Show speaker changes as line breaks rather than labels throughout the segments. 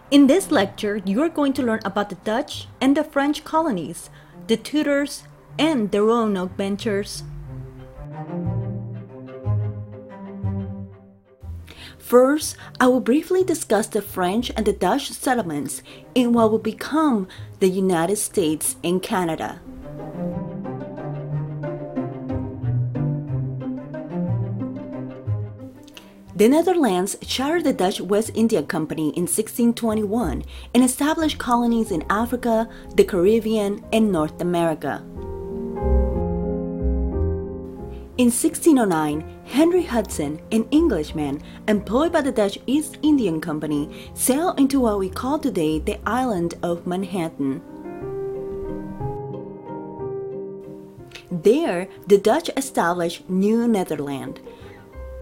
In this lecture, you are going to learn about the Dutch and the French colonies, the Tudors, and the Roanoke Ventures. First, I will briefly discuss the French and the Dutch settlements in what will become the United States and Canada. The Netherlands chartered the Dutch West India Company in 1621 and established colonies in Africa, the Caribbean, and North America. In 1609, Henry Hudson, an Englishman employed by the Dutch East Indian Company, sailed into what we call today the island of Manhattan. There, the Dutch established New Netherland,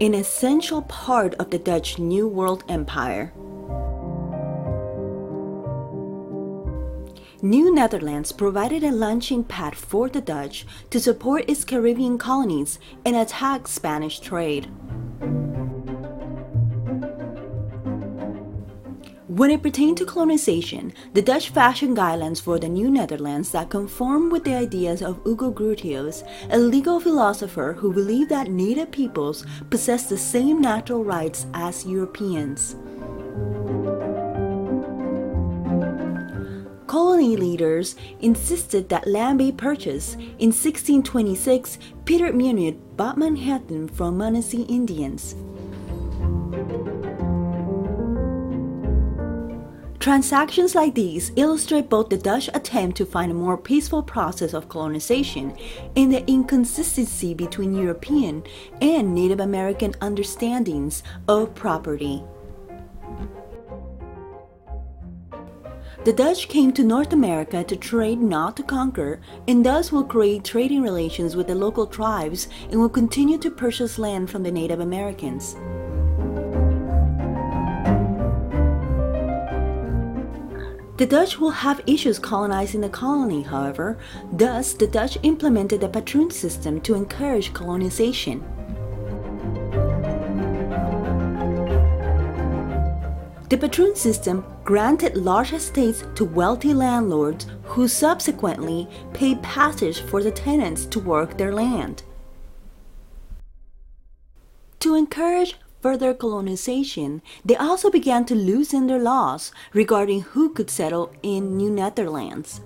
an essential part of the Dutch New World Empire. New Netherlands provided a launching pad for the Dutch to support its Caribbean colonies and attack Spanish trade. When it pertained to colonization, the Dutch fashioned guidelines for the New Netherlands that conformed with the ideas of Hugo Grotius, a legal philosopher who believed that native peoples possessed the same natural rights as Europeans. Colony leaders insisted that land be purchased. In 1626, Peter Munich bought Manhattan from Munsee Indians. Transactions like these illustrate both the Dutch attempt to find a more peaceful process of colonization and the inconsistency between European and Native American understandings of property. The Dutch came to North America to trade, not to conquer, and thus will create trading relations with the local tribes and will continue to purchase land from the Native Americans. The Dutch will have issues colonizing the colony, however. Thus, the Dutch implemented the patroon system to encourage colonization. The patroon system granted large estates to wealthy landlords who subsequently paid passage for the tenants to work their land. To encourage further colonization, they also began to loosen their laws regarding who could settle in New Netherlands.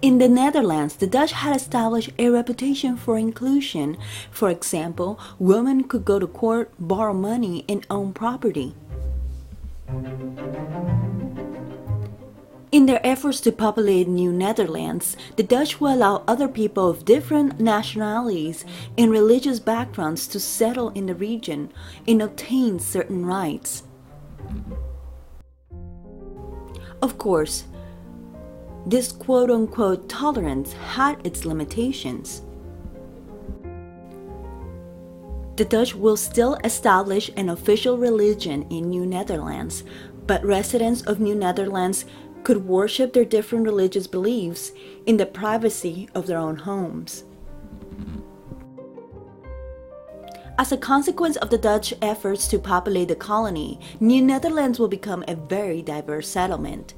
In the Netherlands, the Dutch had established a reputation for inclusion. For example, women could go to court, borrow money, and own property. In their efforts to populate New Netherlands, the Dutch will allow other people of different nationalities and religious backgrounds to settle in the region and obtain certain rights. Of course, this quote-unquote tolerance had its limitations. The Dutch will still establish an official religion in New Netherlands, but residents of New Netherlands could worship their different religious beliefs in the privacy of their own homes. As a consequence of the Dutch efforts to populate the colony, New Netherlands will become a very diverse settlement.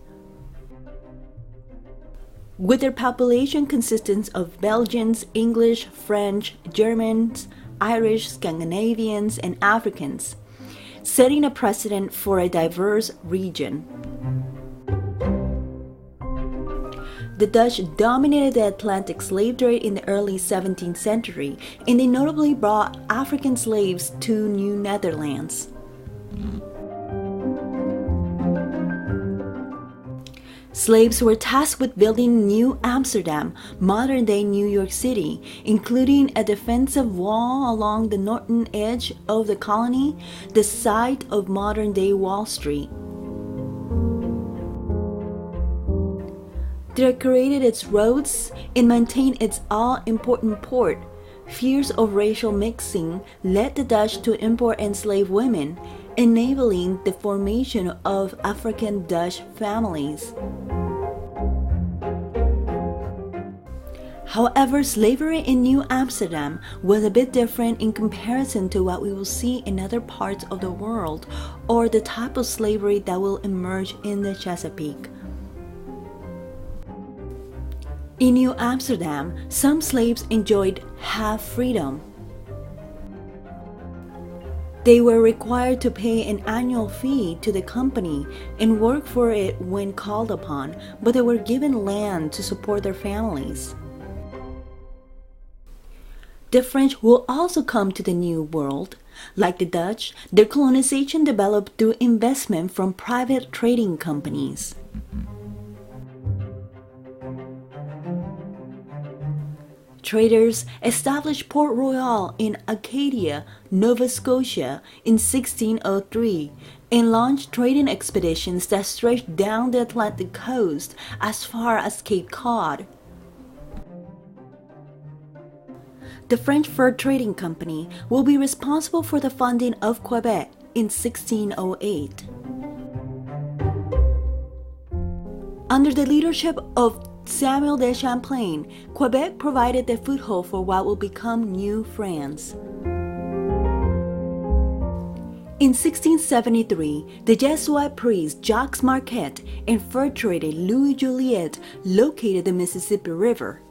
With their population consisting of Belgians, English, French, Germans, Irish, Scandinavians, and Africans, setting a precedent for a diverse region. The Dutch dominated the Atlantic slave trade in the early 17th century, and they notably brought African slaves to New Netherlands. Slaves were tasked with building New Amsterdam, modern-day New York City, including a defensive wall along the northern edge of the colony, the site of modern-day Wall Street. They created its roads and maintained its all-important port. Fears of racial mixing led the Dutch to import enslaved women, enabling the formation of African Dutch families. However, slavery in New Amsterdam was a bit different in comparison to what we will see in other parts of the world or the type of slavery that will emerge in the Chesapeake. In New Amsterdam, some slaves enjoyed half freedom. They were required to pay an annual fee to the company and work for it when called upon, but they were given land to support their families. The French will also come to the New World. Like the Dutch, their colonization developed through investment from private trading companies. Traders established Port Royal in Acadia, Nova Scotia in 1603 and launched trading expeditions that stretched down the Atlantic coast as far as Cape Cod. The French Fur Trading Company will be responsible for the founding of Quebec in 1608. Under the leadership of Samuel de Champlain, Quebec provided the foothold for what will become New France. In 1673, the Jesuit priest Jacques Marquette and fur trader Louis Joliet located the Mississippi River.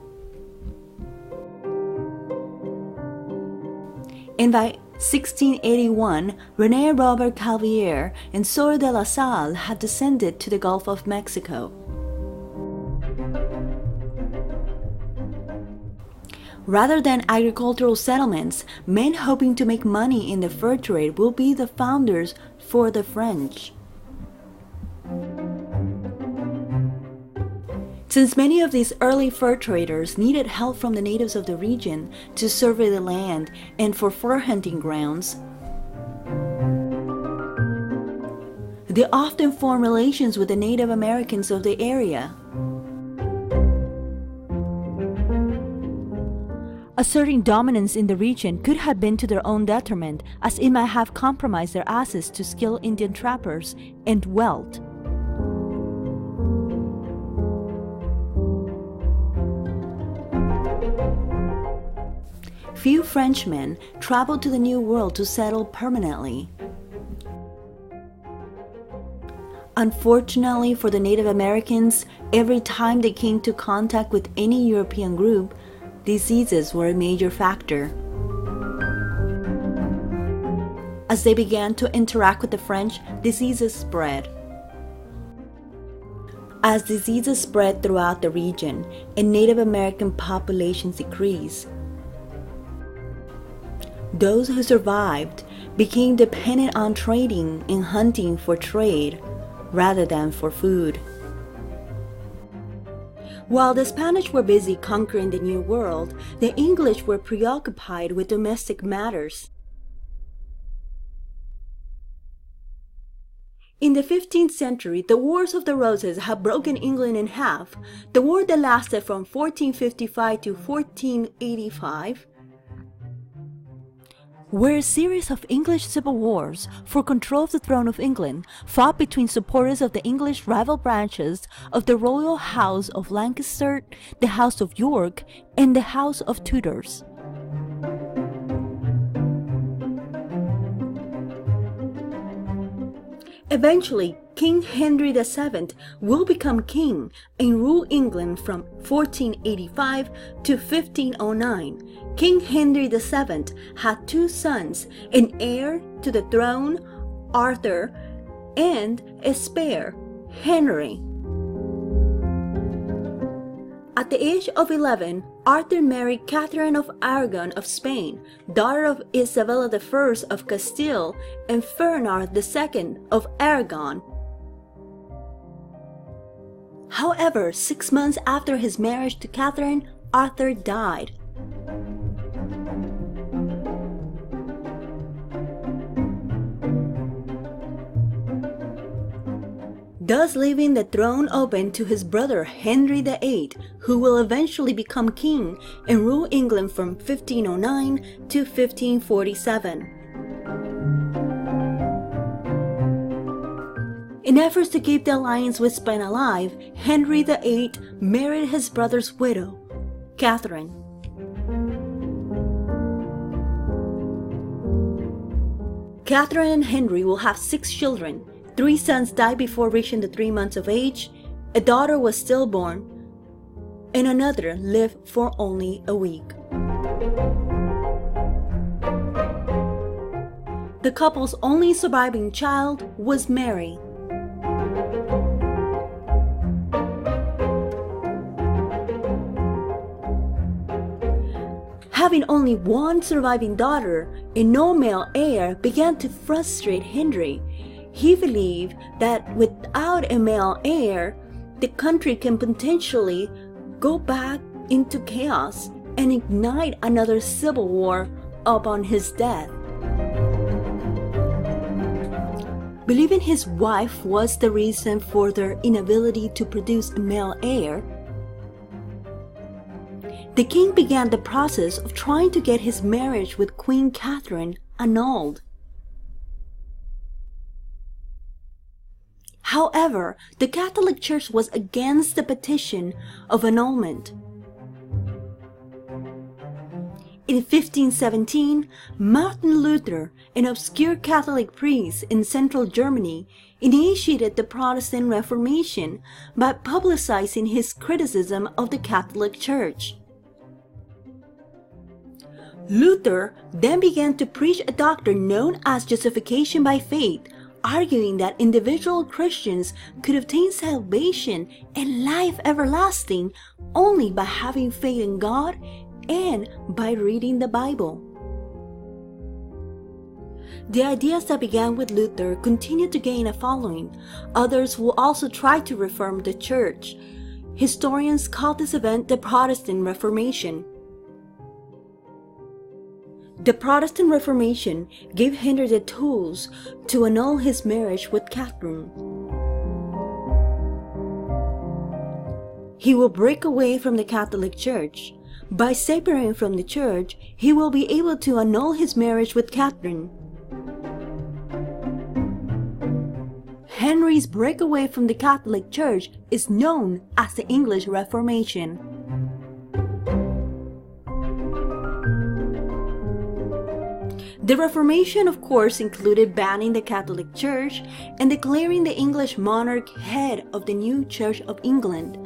And by 1681, René Robert Cavelier and Soyer de la Salle had descended to the Gulf of Mexico. Rather than agricultural settlements, men hoping to make money in the fur trade will be the founders for the French. Since many of these early fur traders needed help from the natives of the region to survey the land and for fur hunting grounds, they often formed relations with the Native Americans of the area. Asserting dominance in the region could have been to their own detriment, as it might have compromised their access to skilled Indian trappers and wealth. Few Frenchmen traveled to the New World to settle permanently. Unfortunately for the Native Americans, every time they came to contact with any European group, diseases were a major factor. As they began to interact with the French, diseases spread. As diseases spread throughout the region and Native American populations decreased, those who survived became dependent on trading and hunting for trade rather than for food. While the Spanish were busy conquering the New World, the English were preoccupied with domestic matters. In the 15th century, the Wars of the Roses had broken England in half. The war that lasted from 1455 to 1485 were a series of English civil wars for control of the throne of England, fought between supporters of the English rival branches of the royal house of Lancaster, the House of York, and the House of Tudors. Eventually, King Henry VII will become king and rule England from 1485 to 1509. King Henry VII had two sons, an heir to the throne, Arthur, and a spare, Henry. At the age of 11, Arthur married Catherine of Aragon of Spain, daughter of Isabella I of Castile and Ferdinand II of Aragon. However, 6 months after his marriage to Catherine, Arthur died. Thus leaving the throne open to his brother Henry VIII, who will eventually become king and rule England from 1509 to 1547. In efforts to keep the alliance with Spain alive, Henry VIII married his brother's widow, Catherine. Catherine and Henry will have 6 children. 3 sons died before reaching the 3 months of age, a daughter was stillborn, and another lived for only a week. The couple's only surviving child was Mary. Having only one surviving daughter and no male heir began to frustrate Henry. He believed that without a male heir, the country can potentially go back into chaos and ignite another civil war upon his death. Believing his wife was the reason for their inability to produce a male heir, the king began the process of trying to get his marriage with Queen Catherine annulled. However, the Catholic Church was against the petition of annulment. In 1517, Martin Luther, an obscure Catholic priest in central Germany, initiated the Protestant Reformation by publicizing his criticism of the Catholic Church. Luther then began to preach a doctrine known as justification by faith, arguing that individual Christians could obtain salvation and life everlasting only by having faith in God and by reading the Bible. The ideas that began with Luther continued to gain a following. Others will also try to reform the church. Historians call this event the Protestant Reformation. The Protestant Reformation gave Henry the tools to annul his marriage with Catherine. He will break away from the Catholic Church. By separating from the Church, he will be able to annul his marriage with Catherine. Henry's breakaway from the Catholic Church is known as the English Reformation. The Reformation, of course, included banning the Catholic Church and declaring the English monarch head of the new Church of England.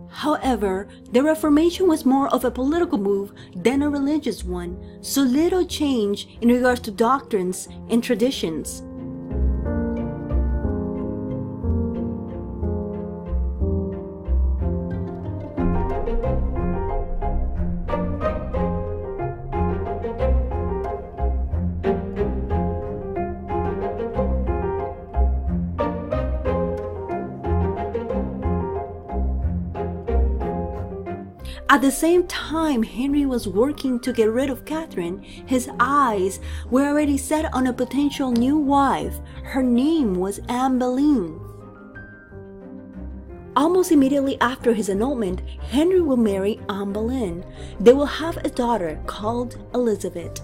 However, the Reformation was more of a political move than a religious one, so little change in regards to doctrines and traditions. At the same time Henry was working to get rid of Catherine, his eyes were already set on a potential new wife. Her name was Anne Boleyn. Almost immediately after his annulment, Henry will marry Anne Boleyn. They will have a daughter called Elizabeth.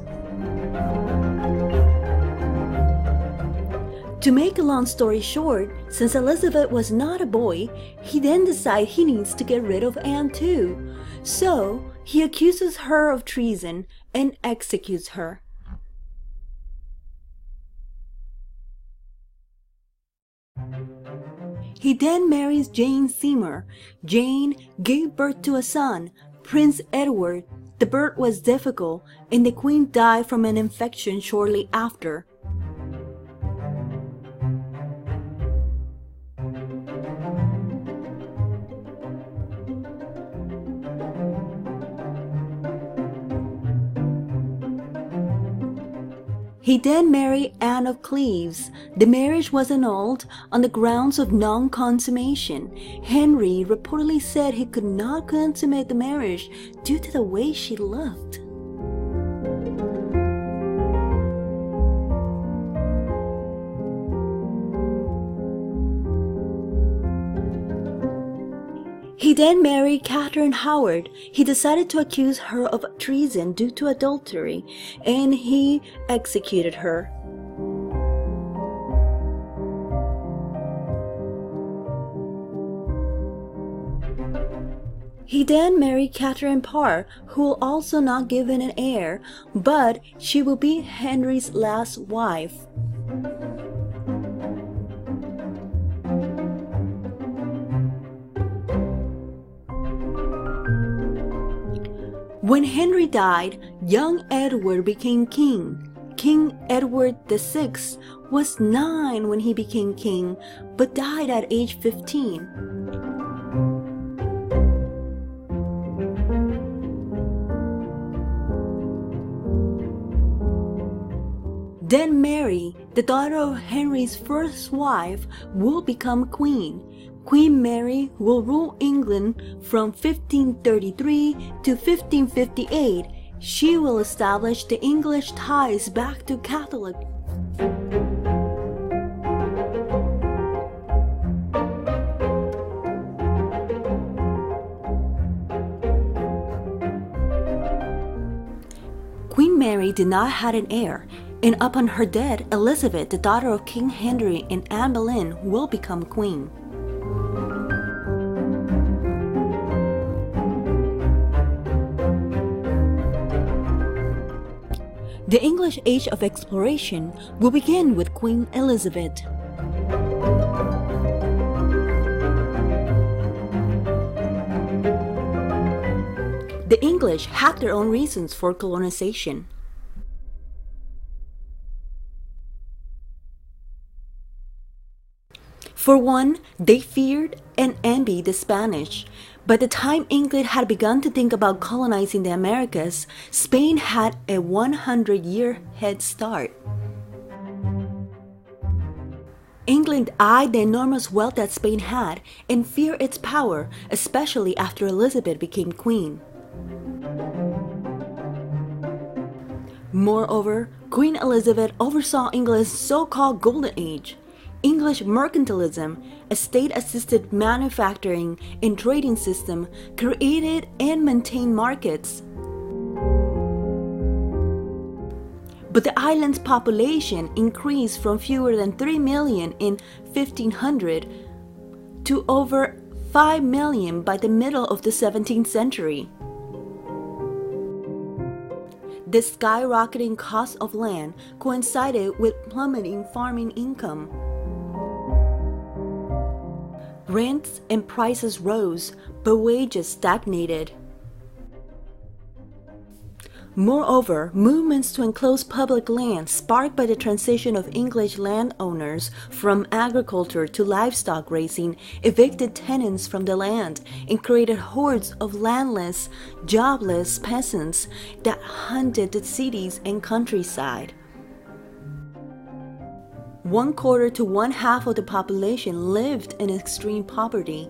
To make a long story short, since Elizabeth was not a boy, he then decides he needs to get rid of Anne too. So, he accuses her of treason and executes her. He then marries Jane Seymour. Jane gave birth to a son, Prince Edward. The birth was difficult, and the queen died from an infection shortly after. He then married Anne of Cleves. The marriage was annulled on the grounds of non-consummation. Henry reportedly said he could not consummate the marriage due to the way she looked. He then married Catherine Howard. He decided to accuse her of treason due to adultery, and he executed her. He then married Catherine Parr, who will also not given an heir, but she will be Henry's last wife. When Henry died, young Edward became king. King Edward VI was 9 when he became king, but died at age 15. Then Mary, the daughter of Henry's first wife, will become queen. Queen Mary will rule England from 1533 to 1558. She will establish the English ties back to Catholic. Queen Mary did not have an heir, and upon her death, Elizabeth, the daughter of King Henry and Anne Boleyn, will become queen. The English Age of Exploration will begin with Queen Elizabeth. The English had their own reasons for colonization. For one, they feared and envied the Spanish. By the time England had begun to think about colonizing the Americas, Spain had a 100-year head start. England eyed the enormous wealth that Spain had and feared its power, especially after Elizabeth became queen. Moreover, Queen Elizabeth oversaw England's so-called Golden Age. English mercantilism, a state-assisted manufacturing and trading system, created and maintained markets. But the island's population increased from fewer than 3 million in 1500 to over 5 million by the middle of the 17th century. The skyrocketing cost of land coincided with plummeting farming income. Rents and prices rose, but wages stagnated. Moreover, movements to enclose public land sparked by the transition of English landowners from agriculture to livestock raising evicted tenants from the land and created hordes of landless, jobless peasants that hunted the cities and countryside. 1/4 to 1/2 of the population lived in extreme poverty.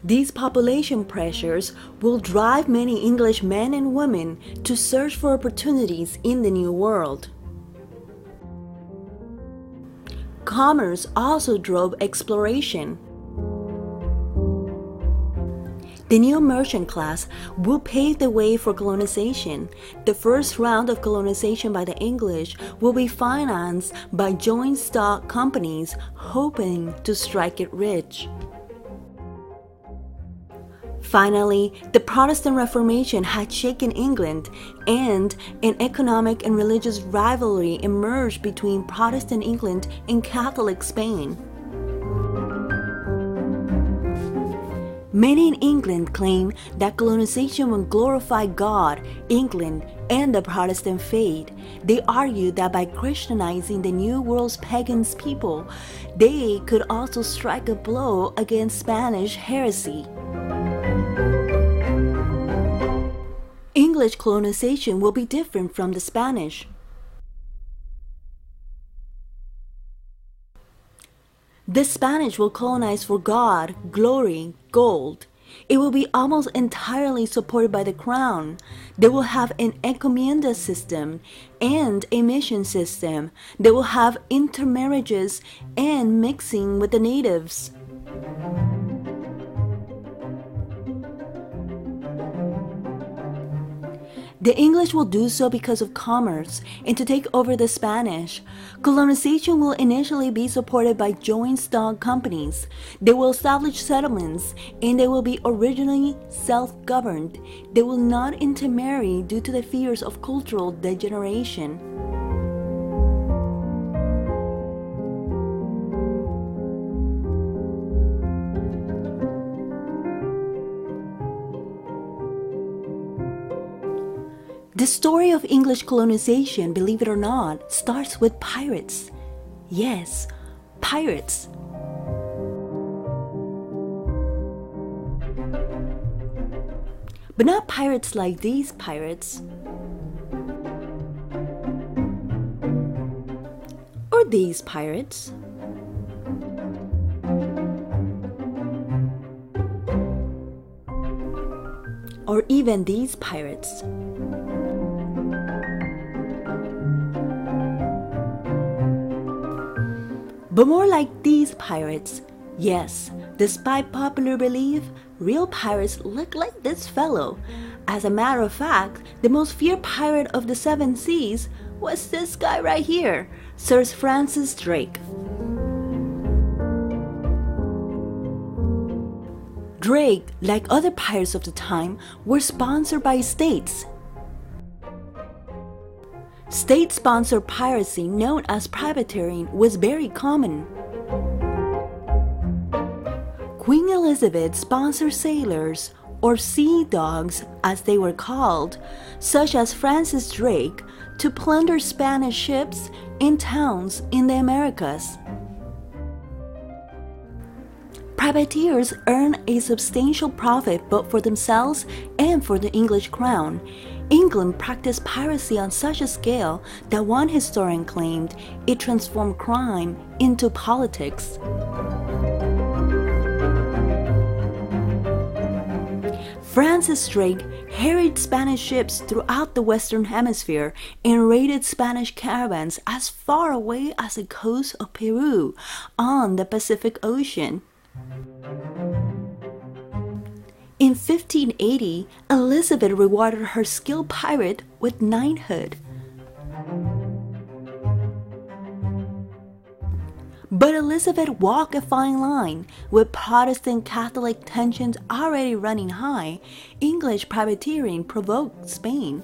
These population pressures will drive many English men and women to search for opportunities in the New World. Commerce also drove exploration. The new merchant class will pave the way for colonization. The first round of colonization by the English will be financed by joint stock companies hoping to strike it rich. Finally, the Protestant Reformation had shaken England, and an economic and religious rivalry emerged between Protestant England and Catholic Spain. Many in England claim that colonization would glorify God, England, and the Protestant faith. They argue that by Christianizing the New World's pagan people, they could also strike a blow against Spanish heresy. English colonization will be different from the Spanish. The Spanish will colonize for God, glory, gold. It will be almost entirely supported by the crown. They will have an encomienda system and a mission system. They will have intermarriages and mixing with the natives. The English will do so because of commerce and to take over the Spanish. Colonization will initially be supported by joint stock companies. They will establish settlements and they will be originally self-governed. They will not intermarry due to the fears of cultural degeneration. The story of English colonization, believe it or not, starts with pirates. Yes, pirates. But not pirates like these pirates. Or these pirates. Or even these pirates. But more like these pirates. Yes, despite popular belief, real pirates look like this fellow. As a matter of fact, the most feared pirate of the seven seas was this guy right here, Sir Francis Drake. Drake, like other pirates of the time, were sponsored by states. State-sponsored piracy, known as privateering, was very common. Queen Elizabeth sponsored sailors, or sea dogs as they were called, such as Francis Drake, to plunder Spanish ships and towns in the Americas. Privateers earned a substantial profit both for themselves and for the English crown. England practiced piracy on such a scale that one historian claimed it transformed crime into politics. Francis Drake harried Spanish ships throughout the Western Hemisphere and raided Spanish caravans as far away as the coast of Peru on the Pacific Ocean. In 1580, Elizabeth rewarded her skilled pirate with knighthood. But Elizabeth walked a fine line. With Protestant Catholic tensions already running high, English privateering provoked Spain.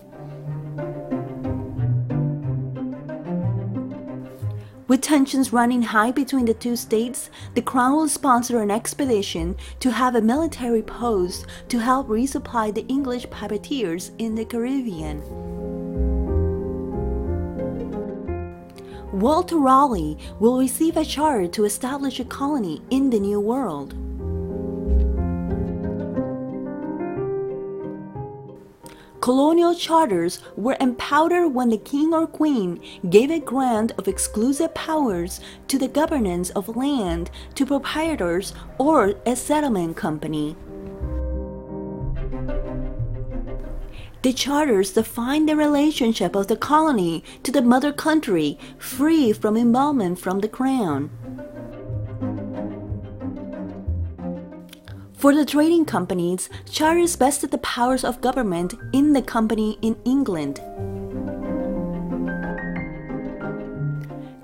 With tensions running high between the two states, the Crown will sponsor an expedition to have a military post to help resupply the English privateers in the Caribbean. Walter Raleigh will receive a charter to establish a colony in the New World. Colonial charters were empowered when the king or queen gave a grant of exclusive powers to the governance of land to proprietors or a settlement company. The charters defined the relationship of the colony to the mother country, free from involvement from the crown. For the trading companies, charters vested the powers of government in the company in England.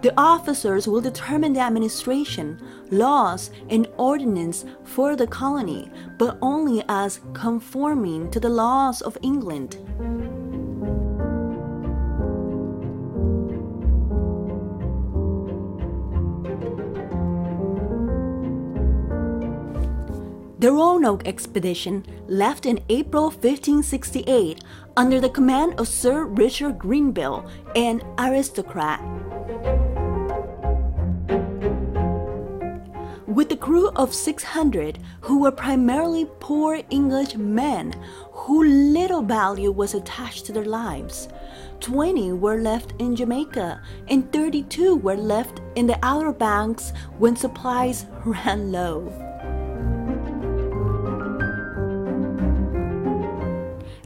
The officers will determine the administration, laws, and ordinance for the colony, but only as conforming to the laws of England. The Roanoke expedition left in April 1568 under the command of Sir Richard Grenville, an aristocrat. With a crew of 600 who were primarily poor English men who little value was attached to their lives, 20 were left in Jamaica and 32 were left in the Outer Banks when supplies ran low.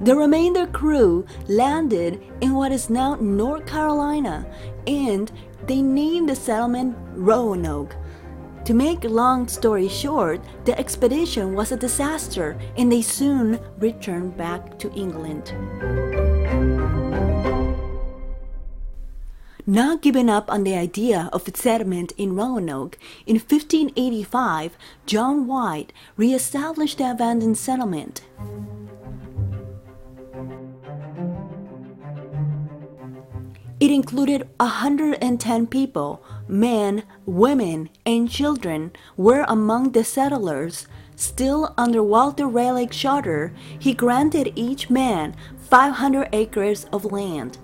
The remainder crew landed in what is now North Carolina, and they named the settlement Roanoke. To make a long story short, the expedition was a disaster and they soon returned back to England. Not giving up on the idea of settlement in Roanoke, in 1585, John White re-established the abandoned settlement. It included 110 people. Men, women, and children were among the settlers. Still under Walter Raleigh's charter, he granted each man 500 acres of land.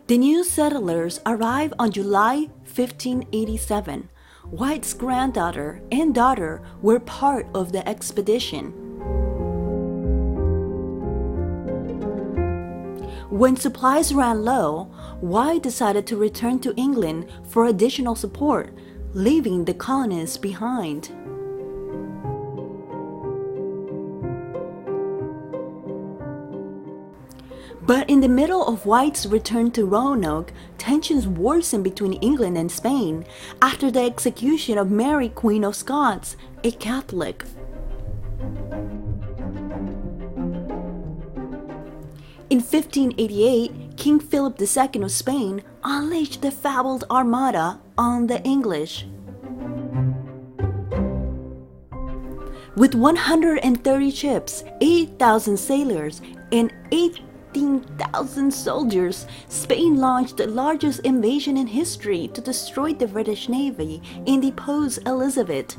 The new settlers arrived on July 1587. White's granddaughter and daughter were part of the expedition. When supplies ran low, White decided to return to England for additional support, leaving the colonists behind. But in the middle of White's return to Roanoke, tensions worsened between England and Spain after the execution of Mary, Queen of Scots, a Catholic. In 1588, King Philip II of Spain unleashed the fabled Armada on the English. With 130 ships, 8,000 sailors, and 18,000 soldiers, Spain launched the largest invasion in history to destroy the British Navy and depose Elizabeth.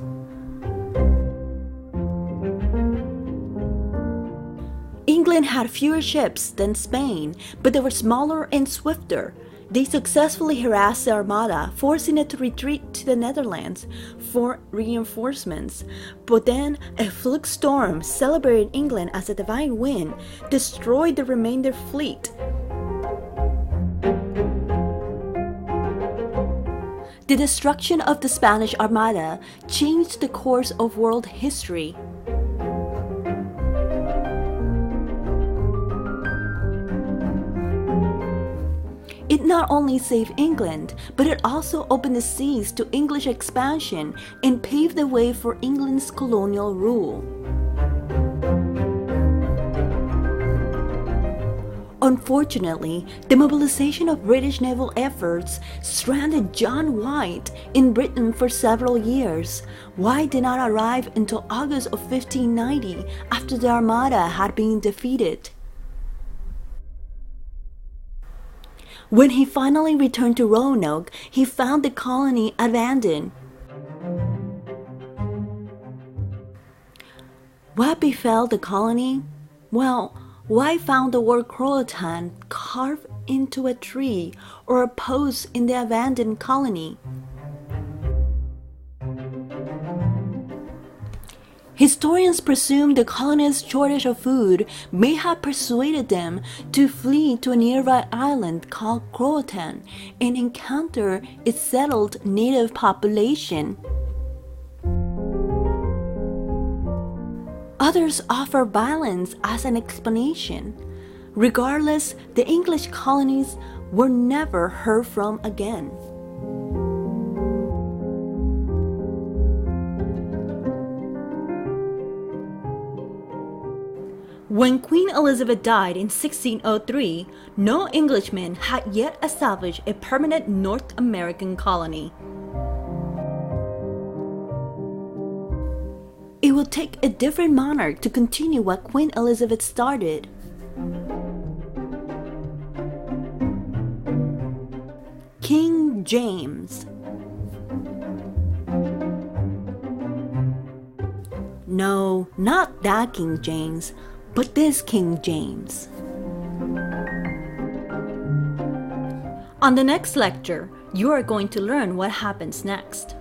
England had fewer ships than Spain, but they were smaller and swifter. They successfully harassed the Armada, forcing it to retreat to the Netherlands for reinforcements. But then, a fluke storm, celebrating England as a divine win, destroyed the remainder fleet. The destruction of the Spanish Armada changed the course of world history. It not only saved England, but it also opened the seas to English expansion and paved the way for England's colonial rule. Unfortunately, the mobilization of British naval efforts stranded John White in Britain for several years. White did not arrive until August of 1590 after the Armada had been defeated. When he finally returned to Roanoke, he found the colony abandoned. What befell the colony? Well, White found the word Croatan carved into a tree or a post in the abandoned colony. Historians presume the colonists' shortage of food may have persuaded them to flee to a nearby island called Croatan and encounter its settled native population. Others offer violence as an explanation. Regardless, the English colonies were never heard from again. When Queen Elizabeth died in 1603, no Englishman had yet established a permanent North American colony. It will take a different monarch to continue what Queen Elizabeth started. King James. No, not that King James, but this King James. On the next lecture, you are going to learn what happens next.